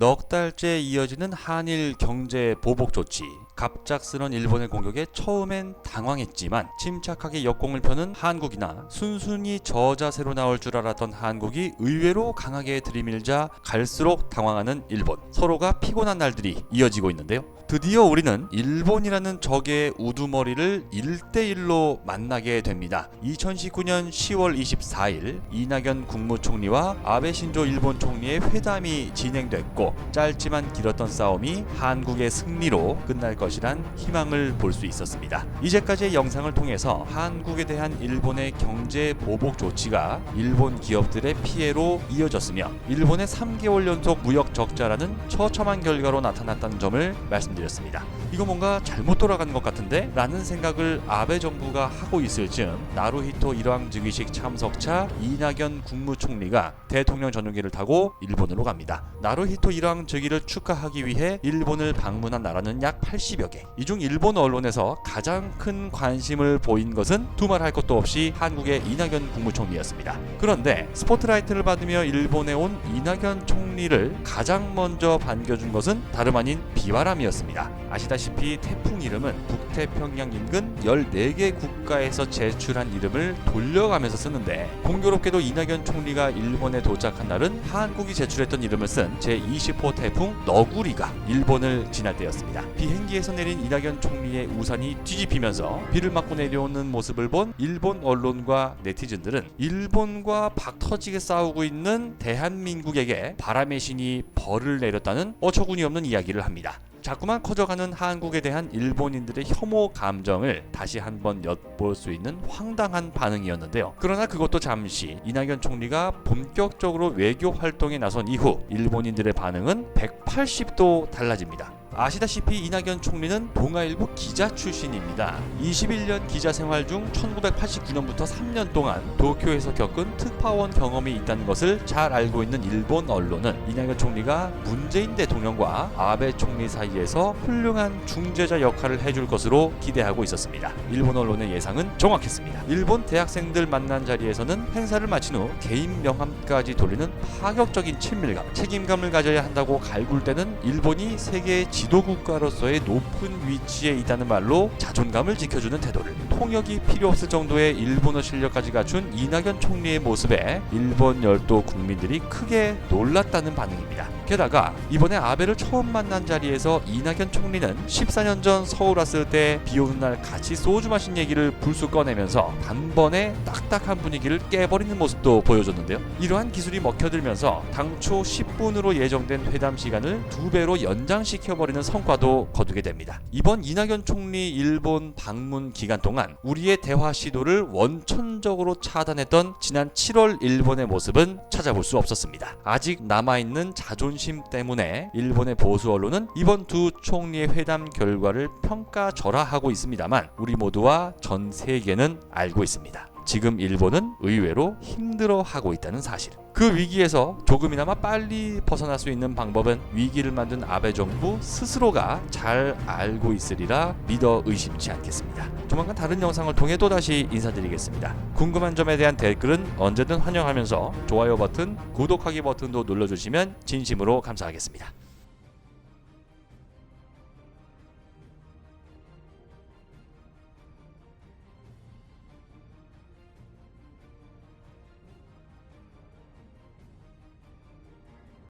넉 달째 이어지는 한일 경제 보복 조치. 갑작스런 일본의 공격에 처음엔 당황했지만 침착하게 역공을 펴는 한국이나 순순히 저자세로 나올 줄 알았던 한국이 의외로 강하게 들이밀자 갈수록 당황하는 일본. 서로가 피곤한 날들이 이어지고 있는데요. 드디어 우리는 일본이라는 적의 우두머리를 1대1로 만나게 됩니다. 2019년 10월 24일 이낙연 국무총리와 아베 신조 일본 총리의 회담이 진행됐고 짧지만 길었던 싸움이 한국의 승리로 끝날 것이란 희망을 볼 수 있었습니다. 이제까지의 영상을 통해서 한국에 대한 일본의 경제 보복 조치가 일본 기업들의 피해로 이어졌으며 일본의 3개월 연속 무역 적자라는 처참한 결과로 나타났다는 점을 말씀드렸습니다. 이거 뭔가 잘못 돌아가는 것 같은데? 라는 생각을 아베 정부가 하고 있을 즈음 나루히토 일왕 즉위식 참석차 이낙연 국무총리가 대통령 전용기를 타고 일본으로 갑니다. 나루히토 일왕 즉위를 축하하기 위해 일본을 방문한 나라는 약 80여 개. 이 중 일본 언론에서 가장 큰 관심을 보인 것은 두말할 것도 없이 한국의 이낙연 국무총리였습니다. 그런데 스포트라이트를 받으며 일본에 온 이낙연 총리를 가장 먼저 반겨준 것은 다름 아닌 비바람이었습니다. 아시다시피 태풍 이름은 북태평양 인근 14개 국가에서 제출한 이름을 돌려가면서 쓰는데 공교롭게도 이낙연 총리가 일본에 도착한 날은 한국이 제출했던 이름을 쓴 제20호 태풍 너구리가 일본을 지날 때였습니다. 비행기에서 내린 이낙연 총리의 우산이 뒤집히면서 비를 맞고 내려오는 모습을 본 일본 언론과 네티즌들은 일본과 박터지게 싸우고 있는 대한민국에게 바람의 신이 벌을 내렸다는 어처구니 없는 이야기를 합니다. 자꾸만 커져가는 한국에 대한 일본인들의 혐오 감정을 다시 한번 엿볼 수 있는 황당한 반응이었는데요. 그러나 그것도 잠시 이낙연 총리가 본격적으로 외교 활동에 나선 이후 일본인들의 반응은 180도 달라집니다. 아시다시피 이낙연 총리는 동아일보 기자 출신입니다. 21년 기자 생활 중 1989년부터 3년 동안 도쿄에서 겪은 특파원 경험이 있다는 것을 잘 알고 있는 일본 언론은 이낙연 총리가 문재인 대통령과 아베 총리 사이에서 훌륭한 중재자 역할을 해줄 것으로 기대하고 있었습니다. 일본 언론의 예상은 정확했습니다. 일본 대학생들 만난 자리에서는 행사를 마친 후 개인 명함까지 돌리는 파격적인 친밀감, 책임감을 가져야 한다고 갈굴대는 일본이 세계의 지도국가로서의 높은 위치에 있다는 말로 자존감을 지켜주는 태도를, 통역이 필요 없을 정도의 일본어 실력까지 갖춘 이낙연 총리의 모습에 일본 열도 국민들이 크게 놀랐다는 반응입니다. 게다가 이번에 아베를 처음 만난 자리에서 이낙연 총리는 14년 전 서울 왔을 때 비오는 날 같이 소주 마신 얘기를 불쑥 꺼내면서 단번에 딱딱한 분위기를 깨버리는 모습도 보여줬는데요. 이러한 기술이 먹혀들면서 당초 10분으로 예정된 회담 시간을 2배로 연장시켜버리는 성과도 거두게 됩니다. 이번 이낙연 총리 일본 방문 기간 동안 우리의 대화 시도를 원천적으로 차단했던 지난 7월 일본의 모습은 찾아볼 수 없었습니다. 아직 남아있는 자존심 때문에 일본의 보수 언론은 이번 두 총리의 회담 결과를 평가절하하고 있습니다만 우리 모두와 전 세계는 알고 있습니다. 지금 일본은 의외로 힘들어하고 있다는 사실. 그 위기에서 조금이나마 빨리 벗어날 수 있는 방법은 위기를 만든 아베 정부 스스로가 잘 알고 있으리라 믿어 의심치 않겠습니다. 조만간 다른 영상을 통해 또다시 인사드리겠습니다. 궁금한 점에 대한 댓글은 언제든 환영하면서 좋아요 버튼, 구독하기 버튼도 눌러주시면 진심으로 감사하겠습니다.